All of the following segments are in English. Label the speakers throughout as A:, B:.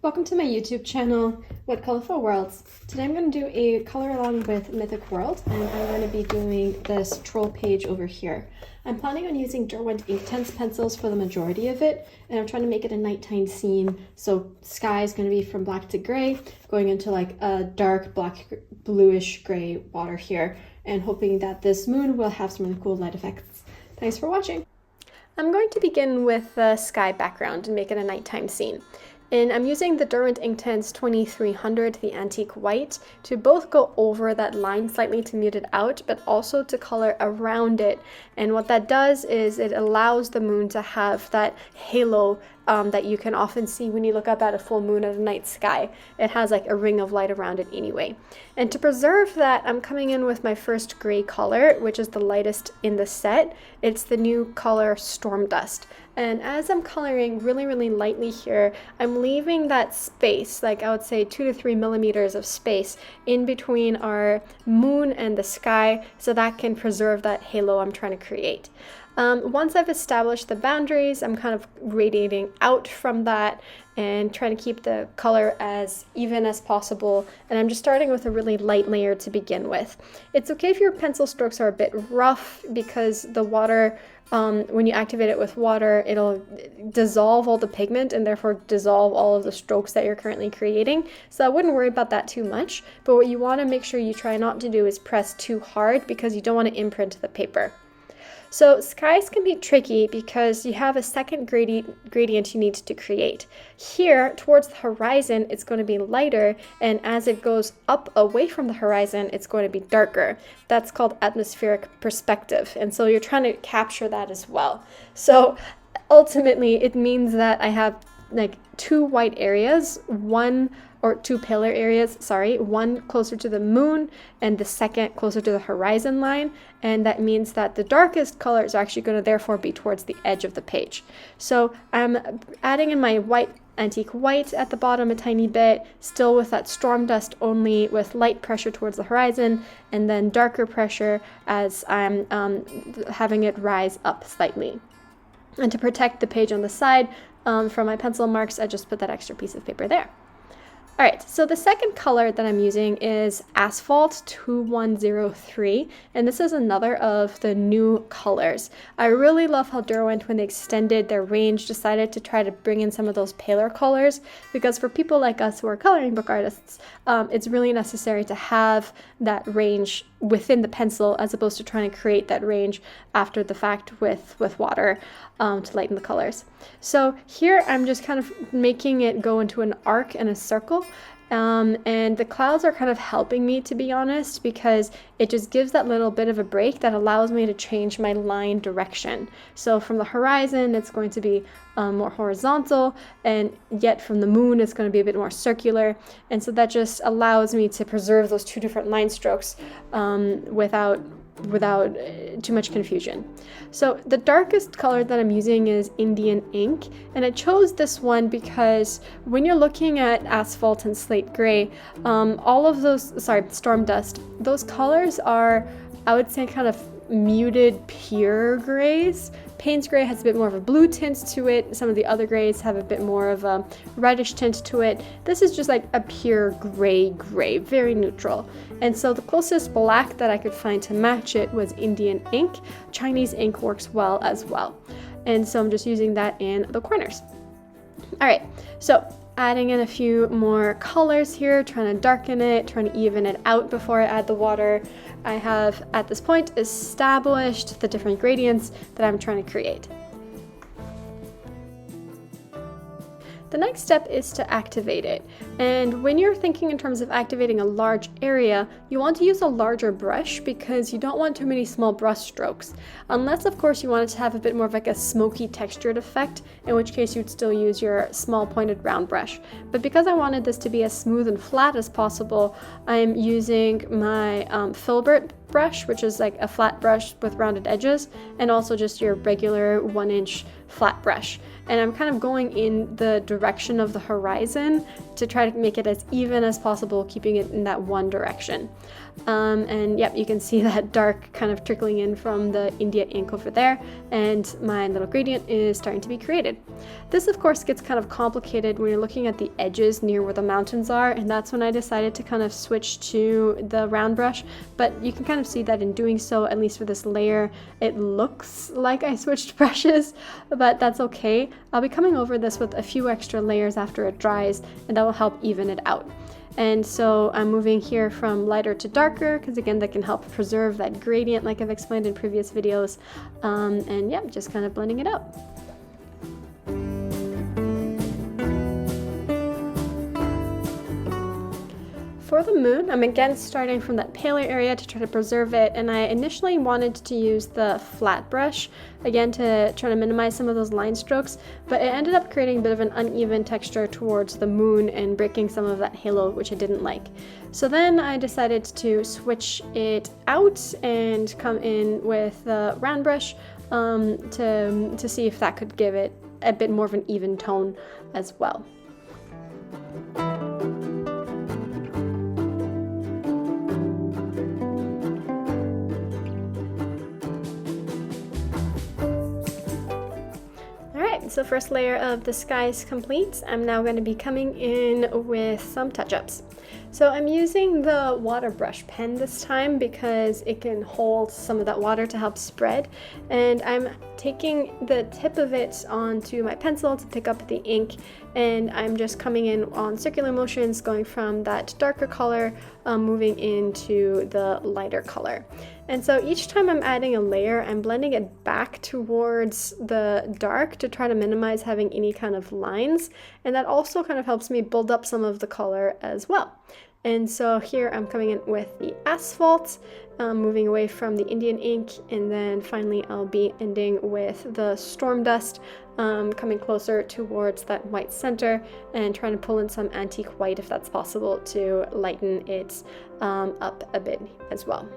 A: Welcome to my YouTube channel, What Colorful Worlds. Today I'm going to do a color along with Mythic World, and I'm going to be doing this troll page over here. I'm planning on using Derwent Inktense pencils for the majority of it, and I'm trying to make it a nighttime scene. So sky is going to be from black to gray, going into like a dark black bluish gray water here, and hoping that this moon will have some really cool light effects. Thanks for watching. I'm going to begin with the sky background and make it a nighttime scene. And I'm using the Derwent Inktense 2300, the antique white, to both go over that line slightly to mute it out, but also to color around it. And what that does is it allows the moon to have that halo that you can often see when you look up at a full moon at a night sky. It has like a ring of light around it anyway. And to preserve that, I'm coming in with my first gray color, which is the lightest in the set. It's the new color Storm Dust. And as I'm coloring really lightly here, I'm leaving that space, like I would say 2 to 3 millimeters of space in between our moon and the sky, so that can preserve that halo I'm trying to create. Once I've established the boundaries, I'm kind of radiating out from that and trying to keep the color as even as possible. And I'm just starting with a really light layer to begin with. It's okay if your pencil strokes are a bit rough, because the water, when you activate it with water, it'll dissolve all the pigment and therefore dissolve all of the strokes that you're currently creating. So I wouldn't worry about that too much. But what you want to make sure you try not to do is press too hard, because you don't want to imprint the paper. So skies can be tricky because you have a second gradient you need to create. Here, towards the horizon, it's going to be lighter, and as it goes up away from the horizon, it's going to be darker. That's called atmospheric perspective, and so you're trying to capture that as well. So ultimately, it means that I have like two white areas, two paler areas, one closer to the moon and the second closer to the horizon line, and that means that the darkest color is actually going to therefore be towards the edge of the page. So I'm adding in my antique white at the bottom a tiny bit, still with that storm dust only, with light pressure towards the horizon, and then darker pressure as I'm having it rise up slightly. And to protect the page on the side from my pencil marks, I just put that extra piece of paper there. Alright, so the second color that I'm using is Ashphalt 2103, and this is another of the new colors. I really love how Derwent, when they extended their range, decided to try to bring in some of those paler colors, because for people like us who are coloring book artists, it's really necessary to have that range within the pencil, as opposed to trying to create that range after the fact with water to lighten the colors. So here I'm just kind of making it go into an arc and a circle. And the clouds are kind of helping me, to be honest, because it just gives that little bit of a break that allows me to change my line direction. So from the horizon, it's going to be more horizontal, and yet from the moon, it's going to be a bit more circular. And so that just allows me to preserve those two different line strokes without too much confusion. So the darkest color that I'm using is Indian ink, and I chose this one because when you're looking at Ashphalt and slate gray, all of those, storm dust, those colors are, I would say, kind of muted pure grays. Payne's gray has a bit more of a blue tint to it. Some of the other grays have a bit more of a reddish tint to it. This is just like a pure gray, very neutral. And so the closest black that I could find to match it was Indian ink. Chinese ink works well as well. And so I'm just using that in the corners. All right, so adding in a few more colors here, trying to darken it, trying to even it out before I add the water. I have, at this point, established the different gradients that I'm trying to create. The next step is to activate it. And when you're thinking in terms of activating a large area, you want to use a larger brush, because you don't want too many small brush strokes. Unless, of course, you want it to have a bit more of like a smoky textured effect, in which case you'd still use your small pointed round brush. But because I wanted this to be as smooth and flat as possible, I'm using my filbert brush, which is like a flat brush with rounded edges, and also just your regular 1-inch flat brush. And I'm kind of going in the direction of the horizon to try to make it as even as possible, keeping it in that one direction. And yep, you can see that dark kind of trickling in from the India ink over there, and my little gradient is starting to be created. This of course gets kind of complicated when you're looking at the edges near where the mountains are, and that's when I decided to kind of switch to the round brush. But you can kind of see that in doing so, at least for this layer, it looks like I switched brushes, but that's okay. I'll be coming over this with a few extra layers after it dries, and that will help even it out. And so I'm moving here from lighter to darker, because again, that can help preserve that gradient like I've explained in previous videos. And yeah, just kind of blending it out. For the moon, I'm again starting from that paler area to try to preserve it, and I initially wanted to use the flat brush, again to try to minimize some of those line strokes, but it ended up creating a bit of an uneven texture towards the moon and breaking some of that halo, which I didn't like. So then I decided to switch it out and come in with the round brush to see if that could give it a bit more of an even tone as well. So first layer of the sky is complete. I'm now going to be coming in with some touch-ups. So I'm using the water brush pen this time because it can hold some of that water to help spread, and I'm taking the tip of it onto my pencil to pick up the ink, and I'm just coming in on circular motions, going from that darker color moving into the lighter color. And so each time I'm adding a layer, I'm blending it back towards the dark to try to minimize having any kind of lines, and that also kind of helps me build up some of the color as well. And so here I'm coming in with the Ashphalt, moving away from the Indian ink, and then finally I'll be ending with the Storm Dust, coming closer towards that white center and trying to pull in some antique white if that's possible to lighten it up a bit as well.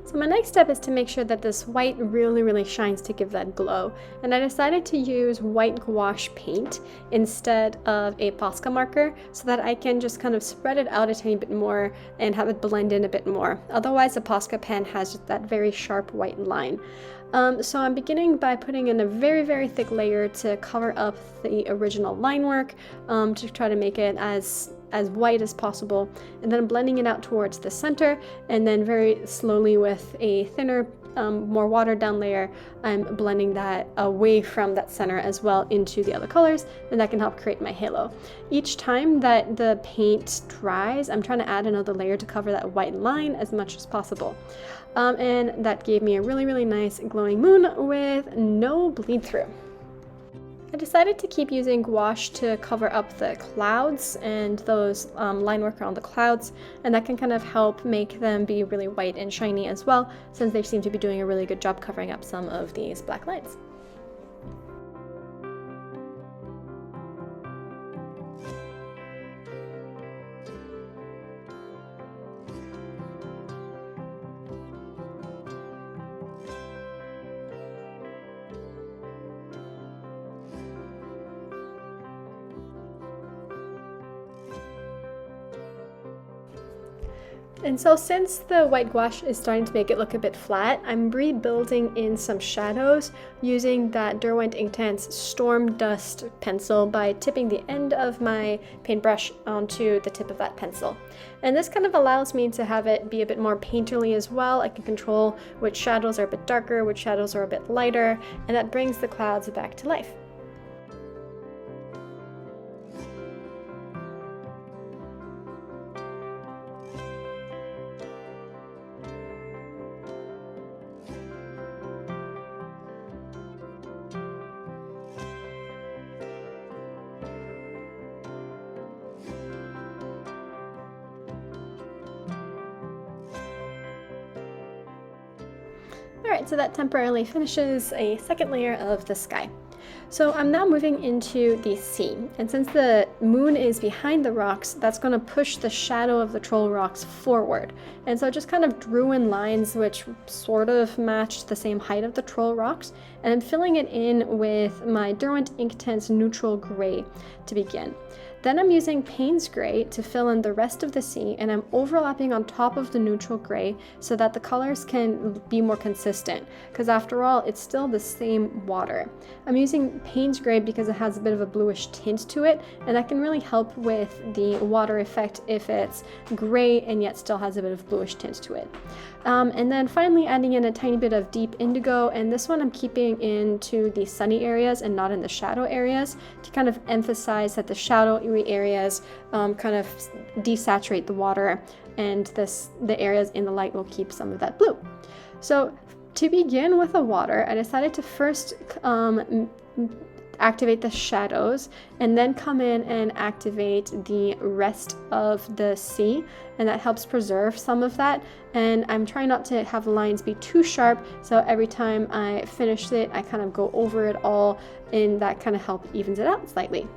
A: So my next step is to make sure that this white really shines to give that glow. And I decided to use white gouache paint instead of a Posca marker so that I can just kind of spread it out a tiny bit more and have it blend in a bit more. Otherwise, the Posca pen has just that very sharp white line. So I'm beginning by putting in a very thick layer to cover up the original line work, to try to make it as white as possible, and then I'm blending it out towards the center, and then very slowly with a thinner, more watered down layer, I'm blending that away from that center as well into the other colors, and that can help create my halo. Each time that the paint dries, I'm trying to add another layer to cover that white line as much as possible. And that gave me a really nice glowing moon with no bleed through. I decided to keep using gouache to cover up the clouds and those line work around the clouds, and that can kind of help make them be really white and shiny as well, since they seem to be doing a really good job covering up some of these black lines. And so since the white gouache is starting to make it look a bit flat, I'm rebuilding in some shadows using that Derwent Inktense Storm Dust pencil by tipping the end of my paintbrush onto the tip of that pencil. And this kind of allows me to have it be a bit more painterly as well. I can control which shadows are a bit darker, which shadows are a bit lighter, and that brings the clouds back to life. Alright, so that temporarily finishes a second layer of the sky. So I'm now moving into the sea, and since the moon is behind the rocks, that's going to push the shadow of the troll rocks forward. And so I just kind of drew in lines which sort of matched the same height of the troll rocks, and I'm filling it in with my Derwent Inktense neutral gray to begin. Then I'm using Payne's gray to fill in the rest of the sea, and I'm overlapping on top of the neutral gray so that the colors can be more consistent, because after all, it's still the same water. I'm using Payne's gray because it has a bit of a bluish tint to it, and that can really help with the water effect if it's gray and yet still has a bit of bluish tint to it. And then finally adding in a tiny bit of deep indigo, and this one I'm keeping into the sunny areas and not in the shadow areas to kind of emphasize that the shadowy areas kind of desaturate the water, and the areas in the light will keep some of that blue. So to begin with the water, I decided to first activate the shadows and then come in and activate the rest of the sea, and that helps preserve some of that. And I'm trying not to have the lines be too sharp, so every time I finish it I kind of go over it all, and that kind of helps evens it out slightly.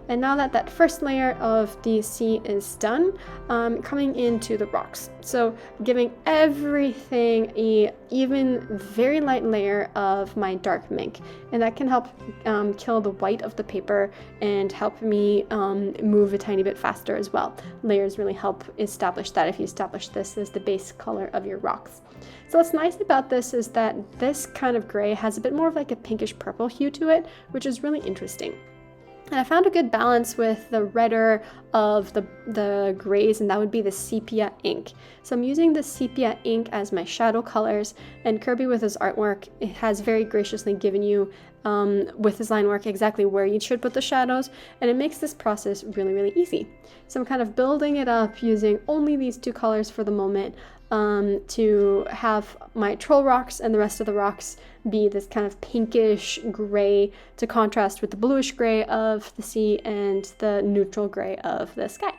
A: And now that that first layer of the sea is done, coming into the rocks. So giving everything a even very light layer of my dark mink. And that can help kill the white of the paper and help me move a tiny bit faster as well. Layers really help establish that if you establish this as the base color of your rocks. So what's nice about this is that this kind of gray has a bit more of like a pinkish purple hue to it, which is really interesting. And I found a good balance with the redder of the grays, and that would be the Sepia Ink. So I'm using the Sepia Ink as my shadow colors, and Kerby with his artwork, it has very graciously given you with his line work exactly where you should put the shadows, and it makes this process really, really easy. So I'm kind of building it up using only these two colors for the moment, to have my troll rocks and the rest of the rocks be this kind of pinkish gray to contrast with the bluish gray of the sea and the neutral gray of the sky.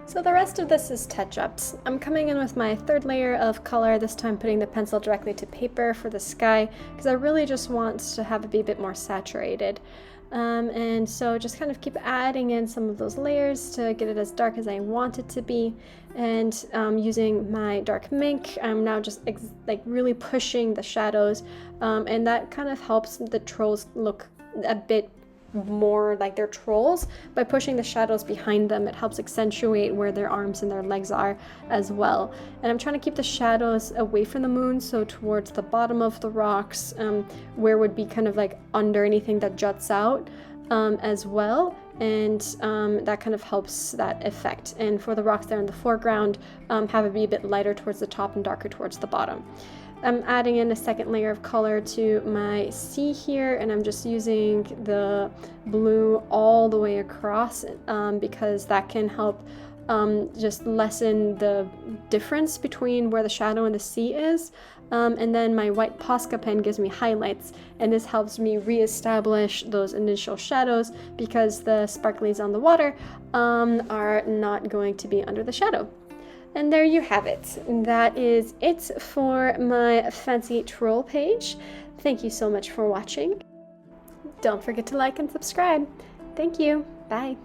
A: So the rest of this is touch-ups. I'm coming in with my third layer of color, this time putting the pencil directly to paper for the sky, because I really just want to have it be a bit more saturated. And so just kind of keep adding in some of those layers to get it as dark as I want it to be. And using my dark mink, I'm now just like really pushing the shadows, and that kind of helps the trolls look a bit more like they're trolls. By pushing the shadows behind them, it helps accentuate where their arms and their legs are as well. And I'm trying to keep the shadows away from the moon, so towards the bottom of the rocks, where would be kind of like under anything that juts out as well. And that kind of helps that effect. And for the rocks there in the foreground, have it be a bit lighter towards the top and darker towards the bottom. I'm adding in a second layer of color to my sea here, and I'm just using the blue all the way across, because that can help just lessen the difference between where the shadow and the sea is. And then my white Posca pen gives me highlights, and this helps me re-establish those initial shadows, because the sparklies on the water are not going to be under the shadow. And there you have it. That is it for my fancy troll page. Thank you so much for watching. Don't forget to like and subscribe. Thank you. Bye.